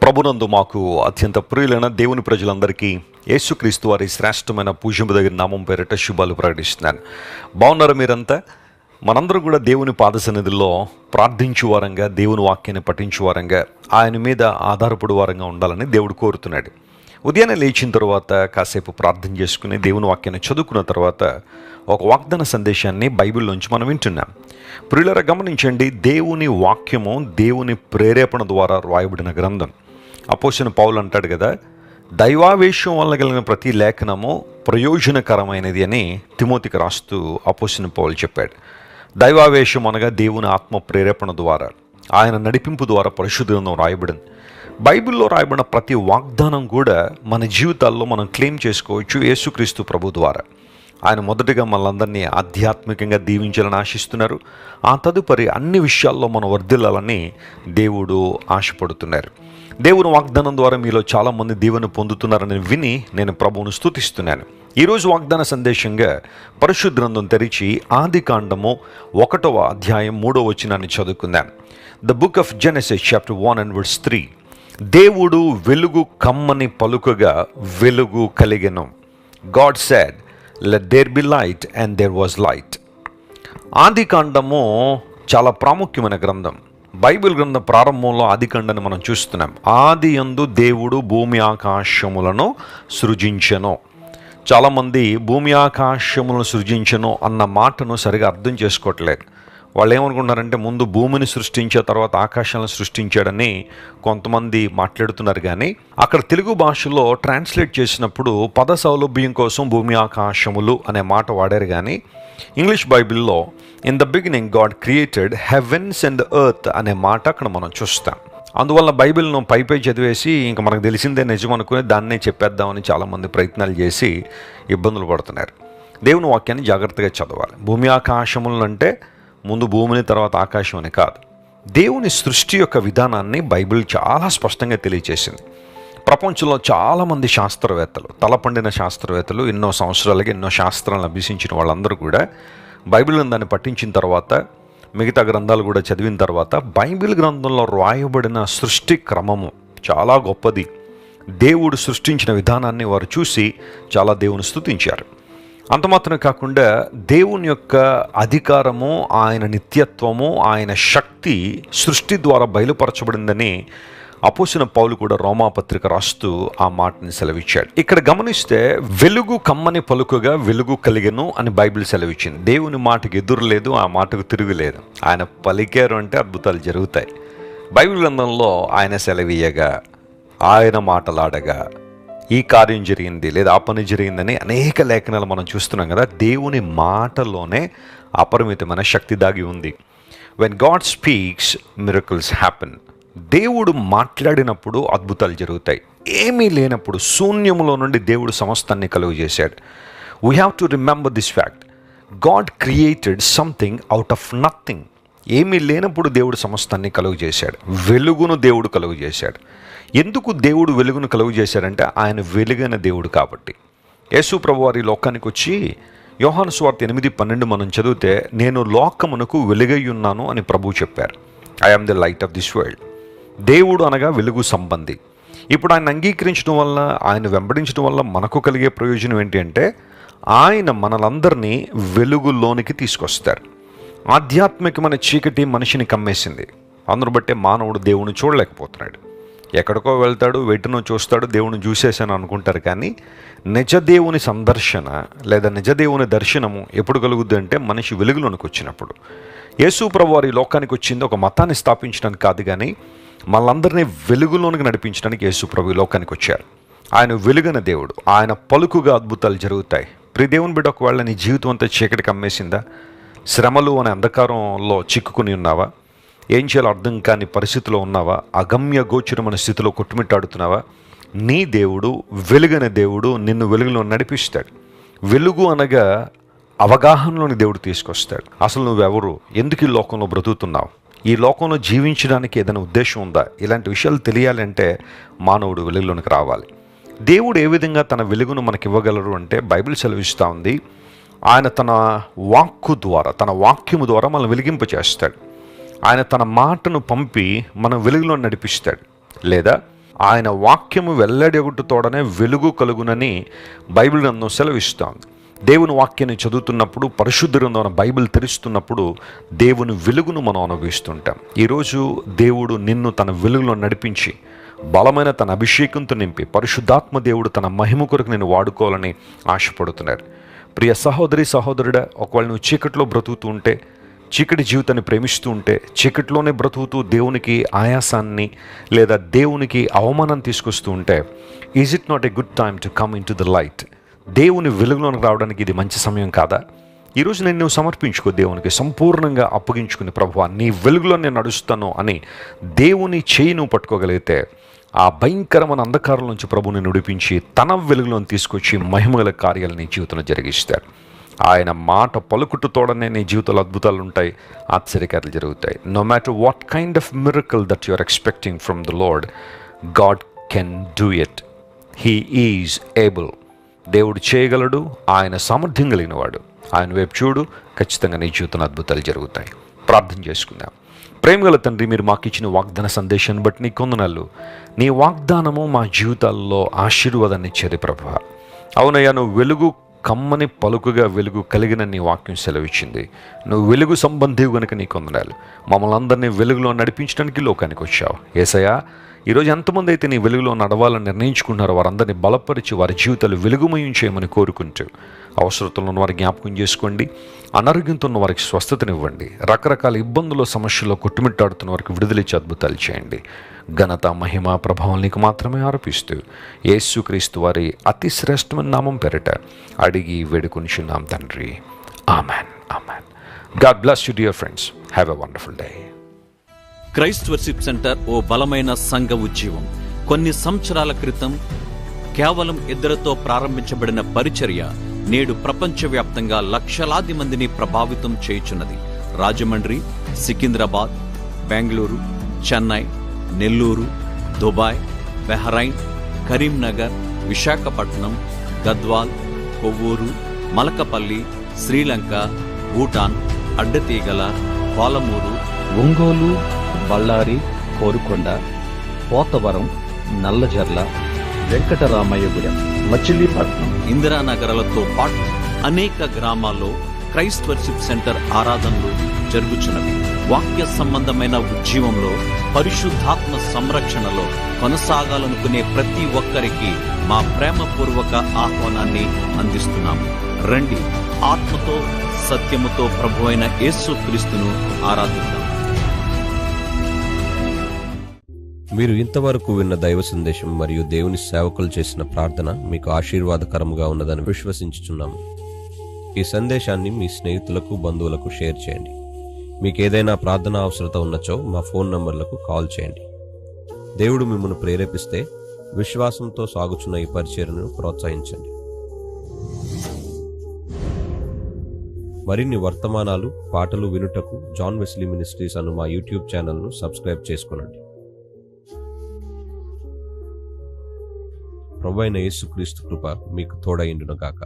ప్రభునందు మాకు అత్యంత ప్రియులైన దేవుని ప్రజలందరికీ యేసుక్రీస్తు వారి శ్రేష్టమైన పూజింపదగిన నామం పేరిట శుభాలు ప్రకటిస్తున్నాను. బాగున్నారు మీరంతా? మనందరూ కూడా దేవుని పాద సన్నిధిలో ప్రార్థించు వారంగా, దేవుని వాక్యాన్ని పఠించు వారంగా, ఆయన మీద ఆధారపడు వారంగా ఉండాలని దేవుడు కోరుతున్నాడు. ఉదయాన్నే లేచిన తర్వాత కాసేపు ప్రార్థన చేసుకుని దేవుని వాక్యాన్ని చదువుకున్న తర్వాత ఒక వాగ్దాన సందేశాన్ని బైబిల్లోంచి మనం వింటున్నాం. ప్రియులారా, గమనించండి, దేవుని వాక్యము దేవుని ప్రేరేపణ ద్వారా రాయబడిన గ్రంథం. అపోస్తలుడైన పౌలు అంటాడు కదా, దైవావేశం వల్ల కలిగిన ప్రతి లేఖనము ప్రయోజనకరమైనది అని తిమోతికి రాస్తూ అపోస్తలుడైన పౌలు చెప్పాడు. దైవావేశం అనగా దేవుని ఆత్మ ప్రేరేపణ ద్వారా, ఆయన నడిపింపు ద్వారా పరిశుద్ధ గ్రంథం రాయబడింది. బైబిల్లో రాయబడిన ప్రతి వాగ్దానం కూడా మన జీవితాల్లో మనం క్లెయిమ్ చేసుకోవచ్చు యేసుక్రీస్తు ప్రభు ద్వారా. ఆయన మొదటగా మనలందరినీ ఆధ్యాత్మికంగా దీవించాలని ఆశిస్తున్నారు. ఆ తదుపరి అన్ని విషయాల్లో మనం వర్ధిల్లాలని దేవుడు ఆశపడుతున్నారు. దేవుని వాగ్దానం ద్వారా మీలో చాలామంది దీవెన పొందుతున్నారని విని నేను ప్రభువును స్తుతిస్తున్నాను. ఈరోజు వాగ్దాన సందేశంగా పరిశుద్ధ గ్రంథం తెరిచి ఆదికాండము 1వ అధ్యాయం 3వ వచనాన్ని చదువుకుందాం. The book of Genesis chapter 1:3. దేవుడు వెలుగు కమ్మని పలుకగా వెలుగు కలిగెను. God said, let there be light, and there was light. ఆదికాండము చాలా ప్రాముఖ్యమైన గ్రంథం. బైబిల్ గ్రంథం ప్రారంభంలో ఆదికాండాన్ని మనం చూస్తున్నాం. ఆది యందు దేవుడు భూమి ఆకాశములను సృజించెను. చాలామంది భూమి ఆకాశములను సృజించెను అన్న మాటను సరిగా అర్థం చేసుకోవట్లేదు. వాళ్ళు ఏమనుకుంటున్నారంటే ముందు భూమిని సృష్టించే తర్వాత ఆకాశాలను సృష్టించాడని కొంతమంది మాట్లాడుతున్నారు. కానీ అక్కడ తెలుగు భాషలో ట్రాన్స్లేట్ చేసినప్పుడు పద సౌలభ్యం కోసం భూమి ఆకాశములు అనే మాట వాడారు. కానీ ఇంగ్లీష్ బైబిల్లో in the beginning God created heavens and earth అనే మాట అక్కడ మనం చూస్తాం. అందువల్ల బైబిల్ను పై చదివేసి ఇంకా మనకు తెలిసిందే నిజం అనుకుని దాన్నే చెప్పేద్దామని చాలామంది ప్రయత్నాలు చేసి ఇబ్బందులు పడుతున్నారు. దేవుని వాక్యాన్ని జాగ్రత్తగా చదవాలి. భూమి ఆకాశములు అంటే ముందు భూమిని తర్వాత ఆకాశం అని కాదు. దేవుని సృష్టి యొక్క విధానాన్ని బైబిల్ చాలా స్పష్టంగా తెలియజేసింది. ప్రపంచంలో చాలామంది శాస్త్రవేత్తలు, తలపండిన శాస్త్రవేత్తలు, ఎన్నో సంవత్సరాలకి ఎన్నో శాస్త్రాలను అభ్యసించిన వాళ్ళందరూ కూడా బైబిల్ గ్రంథాన్ని పఠించిన తర్వాత, మిగతా గ్రంథాలు కూడా చదివిన తర్వాత బైబిల్ గ్రంథంలో రాయబడిన సృష్టి క్రమము చాలా గొప్పది. దేవుడు సృష్టించిన విధానాన్ని వారు చూసి చాలా దేవుని స్తుతించారు. అంత మాత్రమే కాకుండా దేవుని యొక్క అధికారము, ఆయన నిత్యత్వము, ఆయన శక్తి సృష్టి ద్వారా బయలుపరచబడిందని అపోస్తలుడైన పౌలు కూడా రోమాపత్రిక రాస్తూ ఆ మాటని సెలవిచ్చాడు. ఇక్కడ గమనిస్తే వెలుగు కమ్మని పలుకగా వెలుగు కలిగెను అని బైబిల్ సెలవిచ్చింది. దేవుని మాటకు ఎదురు లేదు, ఆ మాటకు తిరుగులేదు. ఆయన పలికారు అంటే అద్భుతాలు జరుగుతాయి. బైబిల్ గ్రంథంలో ఆయన సెలవీయగా, ఆయన మాటలాడగా ఈ కార్యం జరిగింది లేదా ఆ పని జరిగిందని అనేక లేఖనాలు మనం చూస్తున్నాం కదా. దేవుని మాటలోనే అపరిమితమైన శక్తి దాగి ఉంది. When God speaks, miracles happen. దేవుడు మాట్లాడినప్పుడు అద్భుతాలు జరుగుతాయి. ఏమీ లేనప్పుడు శూన్యములో నుండి దేవుడు సమస్తాన్ని కలుగు చేశాడు. We have to remember this fact. God created something out of nothing. ఏమీ లేనప్పుడు దేవుడు సమస్తాన్ని కలుగు చేశాడు. వెలుగును దేవుడు కలుగు చేశాడు. ఎందుకు దేవుడు వెలుగును కలుగు చేశాడంటే ఆయన వెలుగైన దేవుడు కాబట్టి. యేసు ప్రభు వారి లోకానికి వచ్చి యోహాను సువార్త 8:12 మనం చదివితే, నేను లోకమునకు వెలుగై ఉన్నాను అని ప్రభువు చెప్పారు. I am the light of this world. దేవుడు అనగా వెలుగు సంబంధి. ఇప్పుడు ఆయన అంగీకరించడం వల్ల, ఆయన వెంబడించడం వల్ల మనకు కలిగే ప్రయోజనం ఏంటి అంటే, ఆయన మనలందరినీ వెలుగులోనికి తీసుకొస్తారు. ఆధ్యాత్మికమైన చీకటి మనిషిని కమ్మేసింది. అందును బట్టే మానవుడు దేవుని చూడలేకపోతున్నాడు. ఎక్కడికో వెళ్తాడు, వెట్టును చూస్తాడు, దేవుని చూసేసాను అనుకుంటారు. కానీ నిజదేవుని సందర్శన లేదా నిజదేవుని దర్శనము ఎప్పుడు కలుగుద్ది అంటే మనిషి వెలుగులోనికి వచ్చినప్పుడు. యేసు ప్రభు వారి లోకానికి వచ్చింది ఒక మతాన్ని స్థాపించడానికి కాదు, కానీ మనందరినీ వెలుగులోనికి నడిపించడానికి యేసు ప్రభు లోకానికి వచ్చారు. ఆయన వెలుగైన దేవుడు. ఆయన పలుకుగా అద్భుతాలు జరుగుతాయి. ప్రియ దేవుని బిడ్డ, ఒకవేళ నీ జీవితం అంతా చీకటికి అమ్మేసిందా? శ్రమలు అనే అంధకారంలో చిక్కుకుని ఉన్నావా? ఏం చేయాలో అర్థం కాని పరిస్థితిలో ఉన్నావా? అగమ్య గోచరమైన స్థితిలో కొట్టుమిట్టాడుతున్నావా? నీ దేవుడు, వెలుగైన దేవుడు నిన్ను వెలుగులో నడిపిస్తాడు. వెలుగు అనగా అవగాహనలోని దేవుడు తీసుకొస్తాడు. అసలు నువ్వెవరు? ఎందుకు ఈ లోకంలో బ్రతుకుతున్నావు? ఈ లోకంలో జీవించడానికి ఏదైనా ఉద్దేశం ఉందా? ఇలాంటి విషయాలు తెలియాలంటే మానవుడు వెలుగులోనికి రావాలి. దేవుడు ఏ విధంగా తన వెలుగును మనకి ఇవ్వగలరు అంటే బైబిల్ సెలవిస్తూ ఉంది, ఆయన తన వాక్కు ద్వారా, తన వాక్యము ద్వారా మనం వెలిగింపచేస్తాడు. ఆయన తన మాటను పంపి మనం వెలుగులో నడిపిస్తాడు. లేదా ఆయన వాక్యము వెల్లడెగుటతోడనే వెలుగు కలుగునని బైబిల్ గ్రంథం సెలవిస్తోంది. దేవుని వాక్యాన్ని చదువుతున్నప్పుడు, పరిశుద్ధ గ్రంథం బైబిల్ తెరుస్తున్నప్పుడు దేవుని వెలుగును మనం అనుభవిస్తుంటాం. ఈరోజు దేవుడు నిన్ను తన వెలుగులో నడిపించి బలమైన తన అభిషేకంతో నింపి పరిశుద్ధాత్మ దేవుడు తన మహిమ కొరకు నేను వాడుకోవాలని ఆశపడుతున్నారు. ప్రియ సహోదరి సహోదరుడా, ఒకవేళ నువ్వు చీకట్లో బ్రతుకుతూ ఉంటే, చీకటి జీవితాన్ని ప్రేమిస్తూ ఉంటే, చీకటిలోనే బ్రతుకుతూ దేవునికి ఆయాసాన్ని లేదా దేవునికి అవమానాన్ని తీసుకొస్తూ ఉంటే, is it not a good time to come in to the light? దేవుని వెలుగులోనికి రావడానికి ఇది మంచి సమయం కాదా? ఈరోజు నేను నువ్వు సమర్పించుకో, దేవునికి సంపూర్ణంగా అప్పగించుకుని, ప్రభువా నీ వెలుగులో నేను నడుస్తాను అని దేవుని చేయి నువ్వు పట్టుకోగలిగితే, ఆ భయంకరమైన అంధకారం నుంచి ప్రభువుని నుడిపించి తన వెలుగులోని తీసుకొచ్చి మహిమగల కార్యాలు నీ జీవితంలో జరిగిస్తాడు. ఆయన మాట పలుకుట్టుతోడనే నీ జీవితంలో అద్భుతాలు ఉంటాయి, ఆశ్చర్యకార్యాలు జరుగుతాయి. No matter what kind of miracle that you are expecting from the Lord, God can do it. He is able. దేవుడు చేయగలడు, ఆయన సామర్థ్యం కలిగిన వాడు. ఆయన వైపు చూడు, ఖచ్చితంగా నీ జీవితంలో అద్భుతాలు జరుగుతాయి. ప్రార్థన చేసుకుందాం. ప్రేమగల తండ్రి, మీరు మాకు ఇచ్చిన వాగ్దాన సందేశాన్ని బట్టి నీ కొందనాలు. నీ వాగ్దానము మా జీవితాల్లో ఆశీర్వాదాన్ని ఇచ్చేది ప్రభువా. అవునయ్యా, నువ్వు వెలుగు కమ్మని పలుకుగా వెలుగు కలిగిన నీ వాక్యం సెలవిచ్చింది. నువ్వు వెలుగు సంబంధి కనుక నీ కొందనాలు. మమ్మల్ని అందరినీ వెలుగులో నడిపించడానికి లోకానికి వచ్చావు. యేసయ్యా, ఈరోజు ఎంతమంది అయితే నీ వెలుగులో నడవాలని నిర్ణయించుకున్నారో వారందరినీ బలపరిచి వారి జీవితాలు వెలుగుమయం చేయమని కోరుకుంటూ, అవసరతలో ఉన్న వారికి జ్ఞాపకం చేసుకోండి, అనారోగ్యంతో ఉన్న వారికి స్వస్థతనివ్వండి, రకరకాల ఇబ్బందులు సమస్యల్లో కొట్టుమిట్టాడుతున్న వారికి విడుదలిచ్చి అద్భుతాలు చేయండి. ఘనత మహిమ ప్రభావం నీకు మాత్రమే ఆరోపిస్తూ యేసుక్రీస్తు వారి అతి శ్రేష్టమైన నామం పేరిట అడిగి వేడుకొనిచున్నాం తండ్రి. Amen, amen. God bless you dear friends. Have a wonderful day. Christ worship centre ఓ బలమైన సంఘ ఉజ్జీవం. కొన్ని సంవత్సరాల క్రితం కేవలం 2తో ప్రారంభించబడిన పరిచర్య నేడు ప్రపంచవ్యాప్తంగా లక్షలాది మందిని ప్రభావితం చేయుచున్నది. రాజమండ్రి, సికింద్రాబాద్, బెంగళూరు, చెన్నై, నెల్లూరు, దుబాయ్, బెహ్రైన్, కరీంనగర్, విశాఖపట్నం, గద్వాల్, కొవ్వూరు, మలకపల్లి, శ్రీలంక, భూటాన్, అడ్డతీగల, పాలమూరు, ఒంగోలు, బళ్ళారి, కోరుకొండ, పోతవరం, నల్లజర్ల, వెంకటరామయ్యగూడెం, మచిలీపట్నం, ఇందిరానగర్లతో పాటు అనేక గ్రామాల్లో క్రైస్ట్ వర్షిప్ సెంటర్ ఆరాధనలు జరుగుచున్నవి. వాక్య సంబంధమైన ఉజ్జీవంలో, పరిశుద్ధాత్మ సంరక్షణలో కొనసాగాలనుకునే ప్రతి ఒక్కరికి మా ప్రేమపూర్వక ఆహ్వానాన్ని అందిస్తున్నాము. రండి, ఆత్మతో సత్యముతో ప్రభువైన యేసుక్రీస్తును ఆరాధిద్దాం. మీరు ఇంతవరకు విన్న దైవ సందేశం మరియు దేవుని సేవకులు చేసిన ప్రార్థన మీకు ఆశీర్వాదకరముగా ఉన్నదని విశ్వసించుచున్నాము. ఈ సందేశాన్ని మీ స్నేహితులకు, బంధువులకు షేర్ చేయండి. మీకు ఏదైనా ప్రార్థన అవసరత ఉన్నచో మా ఫోన్ నంబర్లకు కాల్ చేయండి. దేవుడు మిమ్మల్ని ప్రేరేపిస్తే విశ్వాసంతో సాగుచున్న ఈ పరిచర్యను ప్రోత్సహించండి. మరిన్ని వర్తమానాలు, పాటలు వినుటకు జాన్ వెస్లీ మినిస్ట్రీస్ అను మా యూట్యూబ్ ఛానల్ను సబ్స్క్రైబ్ చేసుకోనండి. ప్రభువైన యేసుక్రీస్తు కృప మీకు తోడైండును గాక.